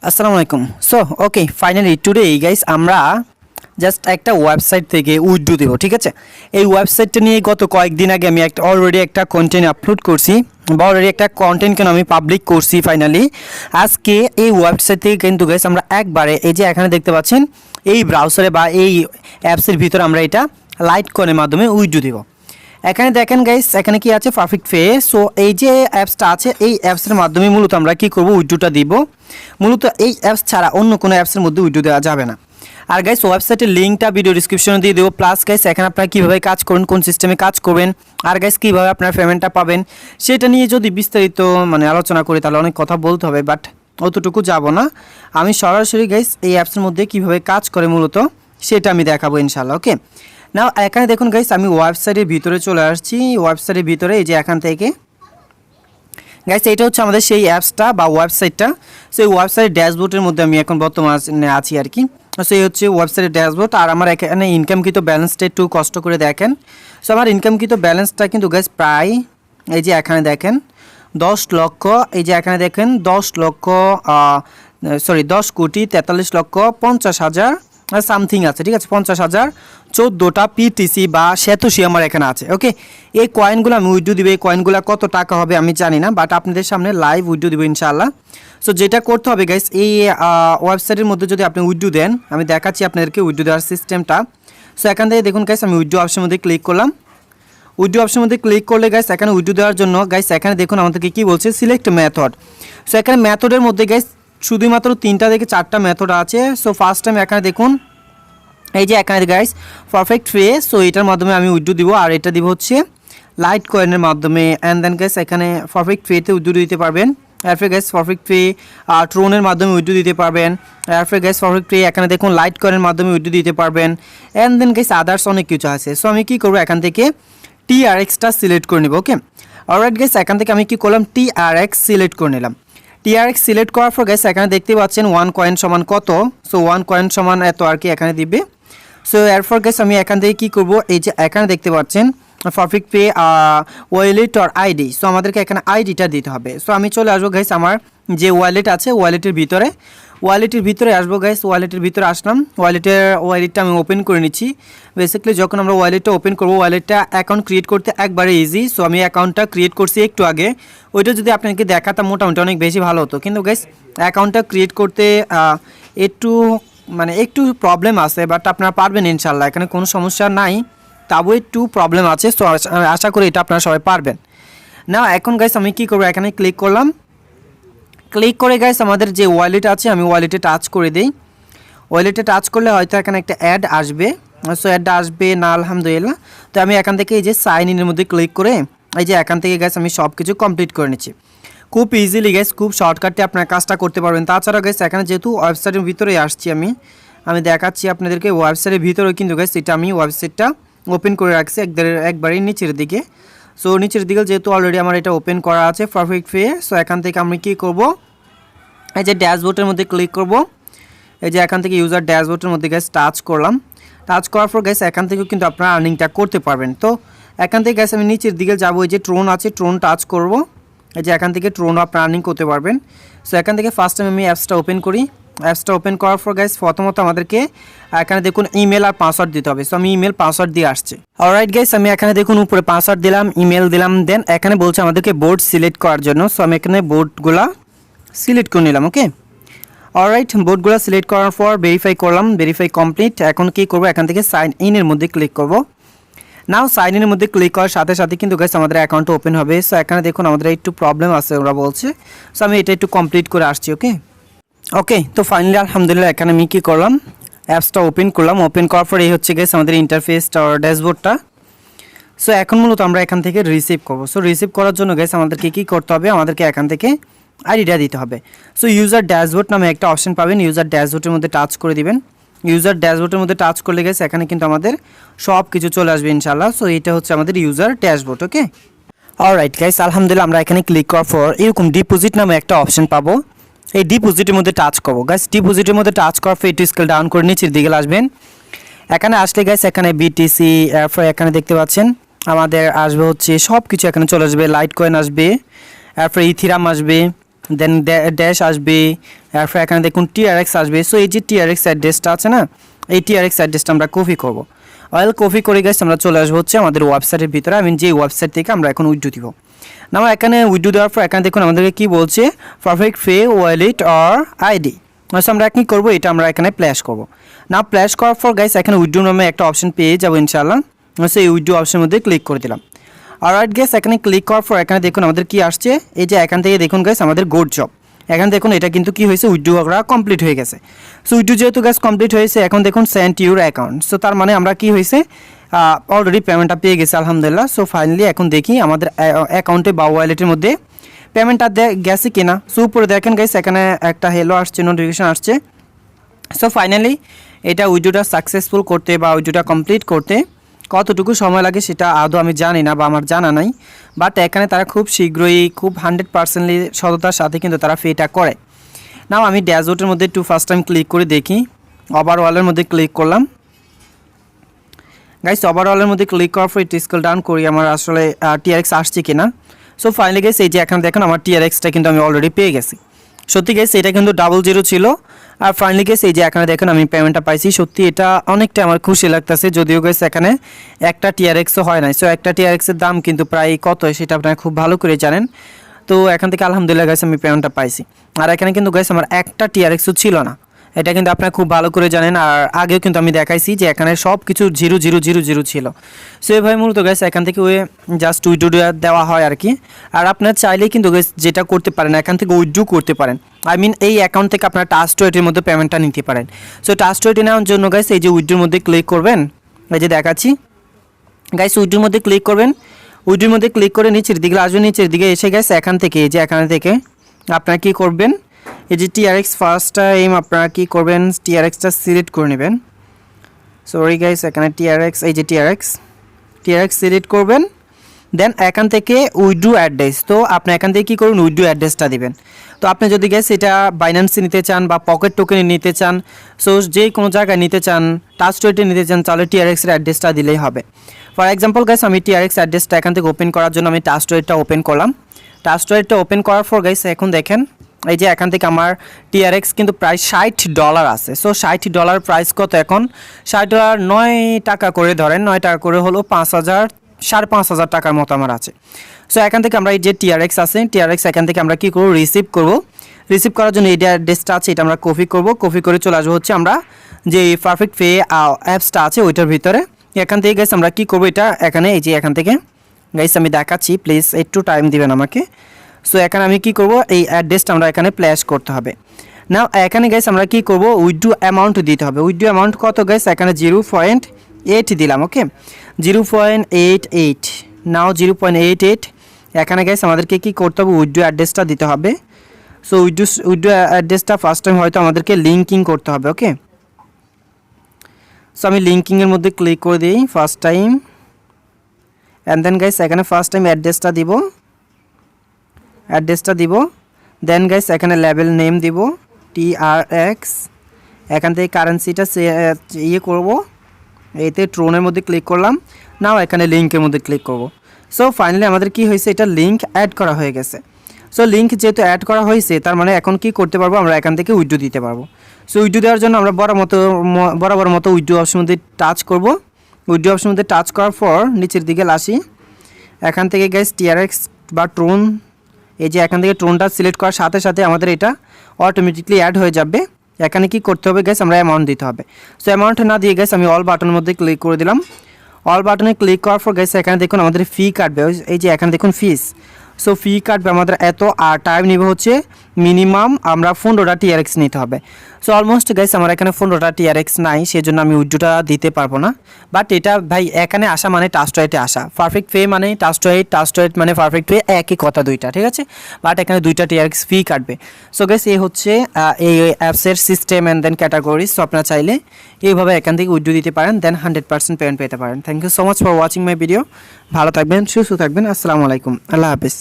আসসালামু আলাইকুম। So okay, finally today guys আমরা জাস্ট একটা ওয়েবসাইট থেকে উইথড্র দেব, ঠিক আছে। এই ওয়েবসাইটটা নিয়ে গত কয়েকদিন আগে আমি অলরেডি একটা কন্টেন্ট আপলোড করছি বা অলরেডি একটা কন্টেন্ট কেন আমি পাবলিক করছি। ফাইনালি আজকে এই ওয়েবসাইট থেকে কিন্তু গাইস আমরা একবারে এই যে এখানে দেখতে পাচ্ছেন এই ব্রাউজারে বা এই অ্যাপসের ভিতরে আমরা এটা লাইট কয়েনের মাধ্যমে উইথড্র দেব। এখানে দেখেন গাইস, এখানে কি আছে পারফেক্ট পে। সো এই যে অ্যাপসটা আছে এই অ্যাপসের মাধ্যমে মূলত আমরা কি করব, উইথড্রটা দিব। মূলত এই অ্যাপস ছাড়া অন্য কোনো অ্যাপসের মধ্যে উইথড্র দেওয়া যাবে না। আর গাইস ওয়েবসাইটের লিঙ্কটা ভিডিও ডিসক্রিপশনে দিয়ে দেবো। প্লাস গাইস এখানে আপনারা কীভাবে কাজ করবেন, কোন সিস্টেমে কাজ করবেন, আর গাইস কীভাবে আপনার পেমেন্টটা পাবেন সেটা নিয়ে যদি বিস্তারিত আলোচনা করি তাহলে অনেক কথা বলতে হবে, বাট অতটুকু যাব না। আমি সরাসরি গাইস এই অ্যাপসের মধ্যে কীভাবে কাজ করে মূলত সেটা আমি দেখাবো ইনশাআল্লাহ। ওকে, নাও এখানে দেখুন গাইস আমি ওয়েবসাইটের ভিতরে চলে আসছি। ওয়েবসাইটের ভিতরে এই যে এখান থেকে গাইস এটা হচ্ছে আমাদের সেই অ্যাপসটা বা ওয়েবসাইটটা। সেই ওয়েবসাইটের ড্যাশবোর্ডের মধ্যে আমি এখন বর্তমানে আছি আর কি। সো এই হচ্ছে ওয়েবসাইটের ড্যাশবোর্ড। আর আমার এখানে ইনকামকৃত ব্যালেন্সটা একটু কষ্ট করে দেখেন। সো আমার ইনকামকৃত ব্যালেন্সটা কিন্তু গাইস প্রায় এই যে এখানে দেখেন 10 লক্ষ, এই যে এখানে দেখেন 10 কোটি 43 লক্ষ 50 হাজার সামথিং আছে, ঠিক আছে। 50,014টা পিটিসি বা সেতুসি আমার এখানে আছে। ওকে, এই কয়েনগুলো আমি উইথড্র দিব। এই কয়েনগুলো কত টাকা হবে আমি জানি না, বাট আপনাদের সামনে লাইভ উইথড্র দিব ইনশাআল্লাহ। সো যেটা করতে হবে গাইস, এই ওয়েবসাইটের মধ্যে যদি আপনি উইথড্র দেন, আমি দেখাচ্ছি আপনাদেরকে উইথড্র দেওয়ার সিস্টেমটা। সো এখান থেকে দেখুন গাইস আমি উইথড্র অপশনের মধ্যে ক্লিক করলাম। উইথড্র অপশনের মধ্যে ক্লিক করলে গাইস এখানে উইথড্র দেওয়ার জন্য গাইস এখানে দেখুন আমাদেরকে কি বলছে, সিলেক্ট মেথড। সো এখানে মেথডের মধ্যে গাইস শুধুমাত্র 3টা থেকে 4টা মেথড আছে। সো ফার্স্ট টাইম এখানে দেখুন এই যে এখানে গাইস পারফেক্ট পে। সো এটার মাধ্যমে আমি উইথড্র দিব, আর এটা দিব হচ্ছে লাইট কয়েনের মাধ্যমে। অ্যান্ড দেন গাইস এখানে পারফেক্ট পেতে উইথড্র দিতে পারবেন। এরপরে গাইস পারফেক্ট পে ট্রোনের মাধ্যমে উইথড্র দিতে পারবেন। এরপরে গাইস পারফেক্ট পে এখানে দেখুন লাইট কয়েনের মাধ্যমে উইথড্র দিতে পারবেন। অ্যান্ড দেন গাইস আদার্স অনেক কিছু আছে। সো আমি কি করব, এখান থেকে TRXটা সিলেক্ট করে নেব। ওকে, অলরাইট গাইস এখান থেকে আমি কি করলাম, TRX সিলেক্ট করে নিলাম। TRX সিলেক্ট করার পর গাইস এখানে দেখতে পাচ্ছেন 1 কয়েন সমান কত। সো 1 কয়েন সমান এত আর কি এখানে দিবে। সো এরপর গাইস আমি এখান থেকে কী করবো, এই যে এখানে দেখতে পাচ্ছেন পারফেক্ট পে ওয়ালেট আর আইডি। সো আমাদেরকে এখানে আইডিটা দিতে হবে। সো আমি চলে আসবো গাইস আমার যে ওয়ালেট আছে ওয়ালেটের ভিতরে আসবো গাইস। ওয়ালেটের ভিতরে আসলাম। ওয়ালেটটা আমি ওপেন করে নিচ্ছি। বেসিক্যালি যখন আমরা ওয়ালেটটা ওপেন করবো, ওয়ালেটটা অ্যাকাউন্ট ক্রিয়েট করতে একবারে ইজি। সো আমি অ্যাকাউন্টটা ক্রিয়েট করছি একটু আগে। ওইটা যদি আপনাকে দেখাতাম মোটামুটি অনেক বেশি ভালো হতো, কিন্তু গাইস অ্যাকাউন্টটা ক্রিয়েট করতে একটু প্রবলেম আছে, বাট আপনারা পারবেন ইনশাল্লাহ, এখানে কোনো সমস্যা নাই। তাও একটু প্রবলেম আছে। সো আশা করি এটা আপনারা সবাই পারবেন না। এখন গাইস আমি কি করবো, এখানে ক্লিক করলাম। ক্লিক করে গাইস আমাদের যে ওয়ালেট আছে আমি ওয়ালেটে টাচ করে দিই। ওয়ালেটে টাচ করলে হয়তো এখানে একটা অ্যাড আসবে। সো অ্যাডটা আসবে না, আলহামদুলিল্লাহ। তো আমি এখান থেকে এই যে সাইন ইনের মধ্যে ক্লিক করে এই যে এখান থেকে গাইস আমি সব কিছু কমপ্লিট করে নিচ্ছি। খুব ইজিলি গাইস, খুব শর্টকাটে আপনার কাজটা করতে পারবেন। তাছাড়া গাইস এখানে যেহেতু ওয়েবসাইটের ভিতরে আসছি আমি দেখাচ্ছি আপনাদেরকে ওয়েবসাইটের ভিতরে কিন্তু গাইস এটা আমি ওয়েবসাইটটা ওপেন করে রাখছি একবারে নিচের দিকে। সো নিচের দিকে যেহেতু অলরেডি আমার এটা ওপেন করা আছে পারফেক্ট পে। সো এখান থেকে আমি কি করব, এই যে ড্যাশবোর্ডের মধ্যে ক্লিক করব। এই যে এখান থেকে ইউজার ড্যাশবোর্ডের মধ্যে গাইস টাচ করলাম। টাচ করার পর গাইস এখান থেকেও কিন্তু আপনারা আর্নিংটা করতে পারবেন। তো এখান থেকে গাইস আমি নিচের দিকে যাবো, এই যে ট্রোন আছে ট্রোন টাচ করব। এই যে এখান থেকে ট্রোন আপনারা আর্নিং করতে পারবেন। সো এখান থেকে ফার্স্ট টাইম আমি অ্যাপসটা ওপেন করি। অ্যাপসটা ওপেন করার পর গাইস প্রথমত আমাদেরকে এখানে দেখুন ইমেল আর পাসওয়ার্ড দিতে হবে। সো আমি ইমেল পাসওয়ার্ড দিয়ে আসছি। অলরাইট গাইস আমি এখানে দেখুন উপরে পাসওয়ার্ড দিলাম, ইমেল দিলাম। দেন এখানে বলছে আমাদেরকে বোর্ড সিলেক্ট করার জন্য। সো আমি এখানে বোর্ডগুলা সিলেক্ট করে নিলাম। ওকে, অলরাইট বোর্ডগুলো সিলেক্ট করার পর ভেরিফাই করলাম, ভেরিফাই কমপ্লিট। এখন কি করব, এখান থেকে সাইন ইনের মধ্যে ক্লিক করব। নাও সাইন ইনের মধ্যে ক্লিক করার সাথে সাথে কিন্তু গাইস আমাদের অ্যাকাউন্টটা ওপেন হবে। সো এখানে দেখুন আমাদের একটু প্রবলেম আছে ওরা বলছে। সো আমি এটা একটু কমপ্লিট করে আসছি। ওকে, তো ফাইনালি আলহামদুলিল্লাহ এখানে আমি কী করলাম, অ্যাপসটা ওপেন করলাম। ওপেন করার পর এই হচ্ছে গাইস আমাদের ইন্টারফেসটা আর ড্যাশবোর্ডটা। সো এখন মূলত আমরা এখান থেকে রিসিভ করব। সো রিসিভ করার জন্য গাইস আমাদেরকে কী করতে হবে, আমাদেরকে এখান থেকে আইডিটা দিতে হবে। সো ইউজার ড্যাশবোর্ড নামে একটা অপশন পাবেন। ইউজার ড্যাশবোর্ডের মধ্যে টাচ করে দিবেন। ইউজার ড্যাশবোর্ডের মধ্যে টাচ করলে গেছে এখানে কিন্তু আমাদের সব কিছু চলে আসবে ইনশাআল্লাহ। সো এটা হচ্ছে আমাদের ইউজার ড্যাশবোর্ড। ওকে, অলরাইট গাইস আলহামদুলিল্লাহ আমরা এখানে ক্লিক করার পর এরকম ডিপোজিট নামে একটা অপশন পাবো। এই ডিপোজিটের মধ্যে টাচ করবো গাইস। ডিপোজিটের মধ্যে টাচ করার পর একটু স্কেল ডাউন করে নিচের দিকে আসবেন। এখানে আসলে গাইস এখানে বিটিসি, এরপর এখানে দেখতে পাচ্ছেন আমাদের আসবে হচ্ছে সব কিছু এখানে চলে আসবে। লাইট কয়েন আসবে, এরপর ইথিরাম আসবে, দেন ড্যাশ আসবে, তারপর এখানে দেখুন টিআরএক্স আসবে। সো এই যে টিআরএক্স অ্যাড্রেসটা আছে না, এই টিআরএক্স অ্যাড্রেসটা আমরা কপি করব। অয়েল কপি করে গাইস আমরা চলে আসবো হচ্ছে আমাদের ওয়েবসাইটের ভিতরে, যে ওয়েবসাইট থেকে আমরা এখন উইথড্র দিব। না এখানে উইথড্র দেওয়ার পর এখানে দেখুন আমাদেরকে কি বলছে, perfect pay wallet or ID. আমরা কি করব, এটা আমরা এখানে প্লেস করব। না প্লেস করার পর গাইস এখানে উইথড্র নামে একটা অপশন পেয়ে যাবো ইনশাআল্লাহ। এই উইথড্র অপশনের মধ্যে ক্লিক করে দিলাম। অলরাইট গাইস, এখানে ক্লিক করার পর এখানে দেখুন আমাদের কি আসছে, এই যে এখান থেকে দেখুন গাইস আমাদের গুড জব। এখন দেখুন এটা কিন্তু কি হয়েছে, উইথড্র করা কমপ্লিট হয়ে গেছে। সো উইথড্র যেহেতু গাইস কমপ্লিট হয়েছে, এখন দেখুন সেন্ড ইউর অ্যাকাউন্ট। সো তার মানে আমরা কি হয়েছে, অলরেডি পেমেন্টটা পেয়ে গেছি আলহামদুলিল্লাহ। সো ফাইনালি এখন দেখি আমাদের অ্যাকাউন্টে বা ওয়ালেটের মধ্যে পেমেন্টটা গেছে কিনা। সো উপরে দেখেন গাইস এখানে একটা হেলো আসছে, নোটিফিকেশন আসছে। সো ফাইনালি এটা উইথড্রটা সাকসেসফুল করতে বা উইথড্রটা কমপ্লিট করতে কতটুকু সময় লাগে সেটা আদৌ আমি জানি না বা আমার জানা নাই, বাট এখানে তারা খুব শীঘ্রই খুব 100%লি সততার সাথে কিন্তু তারা ফিটা করে। নাও আমি ড্যাশবোর্ডের মধ্যে একটু ফার্স্ট টাইম ক্লিক করে দেখি, ওভারঅলের মধ্যে ক্লিক করলাম। গাইস ওভারঅলের মধ্যে ক্লিক করার পর একটু স্ক্রল ডাউন করি আমার আসলে টিআরএক্স আসছে কিনা। সো ফাইনালি গাইস এই যে এখানে দেখুন আমার টিআরএক্সটা কিন্তু আমি অলরেডি পেয়ে গেছি। সত্যি গাইস এটা কিন্তু 00 ছিল, আর ফাইনালি গাইস এই যে এখানে দেখুন আমি পেমেন্টটা পাইছি। সত্যি এটা অনেকটা আমার খুশি লাগতেছে, যদিও গাইস এখানে একটা টিআরএক্সও হয় নাই। সো একটা টিআরএক্সের দাম কিন্তু প্রায় কত সেটা আপনারা খুব ভালো করে জানেন। তো এখান থেকে আলহামদুলিল্লাহ গাইস আমি পেমেন্টটা পাইছি। আর এখানে কিন্তু গাইস আমার একটা টিআরএক্সও ছিল না, এটা কিন্তু আপনারা খুব ভালো করে জানেন। আর আগেও কিন্তু আমি দেখাইছি যে এখানে সব কিছু 0000 ছিল। সো এইভাবে মূলত গাইস এখান থেকে জাস্ট উইথড্র দেওয়া হয় আর কি। আর আপনারা চাইলেই কিন্তু গাইস যেটা করতে পারেন, এখান থেকে উইথড্র করতে পারেন। আই মিন এই অ্যাকাউন্ট থেকে আপনারা ট্রাস্ট ওয়ালেটের মধ্যে পেমেন্টটা নিতে পারেন। সো ট্রাস্ট ওয়ালেটে নেওয়ার জন্য গাইস এই যে উইথড্রোর মধ্যে ক্লিক করবেন, এই যে দেখাচ্ছি গাইস উইথড্রোর মধ্যে ক্লিক করবেন। উইথড্রোর মধ্যে ক্লিক করে নিচের দিকে আসবেন, নিচের দিকে এসে গাইস এখান থেকে এই যে এখান থেকে আপনারা কি করবেন, এই যে টিআরএক্স ফার্স্ট টাইম আপনারা কি করবেন, টিআরএক্সটা সিলেক্ট করে নেবেন। সরি গাইস এখানে টিআরএক্স, এই যে টিআরএক্স সিলেক্ট করবেন। দেন এখান থেকে উইথড্র অ্যাড্রেস, তো আপনি এখান থেকে কী করুন, উইথড্র অ্যাড্রেসটা দিবেন। তো আপনি যদি গাইস এটা বাইন্যান্সে নিতে চান বা পকেট টোকেনে নিতে চান, সো যে কোনো জায়গায় নিতে চান, ট্রাস্ট ওয়ালেটে নিতে চান, তাহলে টিআরএক্সের অ্যাড্রেসটা দিলেই হবে। ফর এক্সাম্পল গাইস আমি টিআরএক্স অ্যাড্রেসটা এখান থেকে ওপেন করার জন্য আমি ট্রাস্ট ওয়ালেটটা ওপেন করলাম। ট্রাস্ট ওয়ালেটটা ওপেন করার পর গাইস এখন দেখেন এই যে এখান থেকে আমার টিআরএক্স কিন্তু প্রায় $60 আছে। সো $60 প্রাইস কত এখন, $60 9 টাকা করে ধরেন, 9 টাকা করে হলো 5,000 5,500 টাকার মতো আমার আছে। সো এখান থেকে আমরা এই যে টিআরএক্স আছে, টিআরএক্স এখান থেকে আমরা কি করব, রিসিভ করার জন্য এই অ্যাড্রেসটা আছে এটা আমরা কপি করে চলে আসবো হচ্ছে আমরা যে পারফেক্ট পে অ্যাপসটা আছে ওইটার ভিতরে। এখান থেকে গাইস আমরা কি করব, এটা এখানে এই যে এখান থেকে গাইস আমি দেখাচ্ছি, প্লিজ একটু টাইম দিবেন আমাকে। সো এখানে আমি কি করব, এই অ্যাড্রেসটা আমরা এখানে প্লেস করতে হবে। নাও এখানে গাইস আমরা কি করব, উইথড্র অ্যামাউন্ট দিতে হবে। উইথড্র অ্যামাউন্ট কত গাইস, এখানে 0.8 দিলাম। ওকে 0.88, নাও 0.88। এখানে গাইস আমাদেরকে কি করতে হবে, উইথড্র অ্যাড্রেসটা দিতে হবে। সো উইথড্র অ্যাড্রেসটা ফার্স্ট টাইম হয়তো আমাদেরকে লিঙ্কিং করতে হবে। ওকে সো আমি লিঙ্কিংয়ের মধ্যে ক্লিক করে দিই first time, and then guys এখানে ফার্স্ট টাইম অ্যাড্রেসটা দিব। দেন গাইস এখানে লেভেল নেম দিব টিআরএক্স। এখান থেকে কারেন্সিটা করব, এতে ট্রোনের মধ্যে ক্লিক করলাম। নাও এখানে লিঙ্কের মধ্যে ক্লিক করব। সো ফাইনালি আমাদের কি হয়েছে, এটা লিঙ্ক অ্যাড করা হয়ে গেছে। সো লিঙ্ক যেহেতু অ্যাড করা হয়েছে, তার মানে এখন কি করতে পারবো, আমরা এখান থেকে উইথড্র দিতে পারবো। সো উইথড্র দেওয়ার জন্য আমরা বরাবর মতো উইথড্র অপশন মধ্যে টাচ করব। উইথড্র অপশন মধ্যে টাচ করার পর নিচের দিকে আসি, এখান থেকে গাইস টিআরএক্স বা ট্রোন, এই যে এখান থেকে ট্রোনটা সিলেক্ট করার সাথে সাথে আমাদের এটা অটোমেটিকলি অ্যাড হয়ে যাবে। এখানে কি করতে হবে গাইস, আমরা অ্যামাউন্ট দিতে হবে। সো অ্যামাউন্ট না দিয়ে গাইস আমি অল বাটনের মধ্যে ক্লিক করে দিলাম। অল বাটনে ক্লিক করার পর গাইস এখানে দেখুন আমাদের ফি কাটবে, এই যে এখানে দেখুন ফিস। সো ফি কাটবে আমাদের এত, আর টাইম নিবে হচ্ছে মিনিমাম আমরা 15টা টিআরএক্স নিতে হবে। সো অলমোস্ট গাইস আমার এখানে 15টা টিআরএক্স নাই, সেজন্য আমি উইথড্রটা দিতে পারবো না। বাট এটা ভাই এখানে আসা মানে ট্রাস্ট ওয়ালেটে আসা, পারফেক্ট পে মানে ট্রাস্ট ওয়ালেট মানে পারফেক্ট পে, একই কথা দুইটা, ঠিক আছে। বাট এখানে 2টা টিআরএক্স ফি কাটবে। সো গাইস এই হচ্ছে এই অ্যাপসের system and then categories. So আপনারা চাইলে এইভাবে এখান থেকে উইথড্র দিতে পারেন, দেন 100% পেমেন্ট পেতে পারেন। Thank you so much for watching my video. ভালো থাকবেন, সুস্থ থাকবেন, আসসালামু আলাইকুম, আল্লাহ হাফেজ।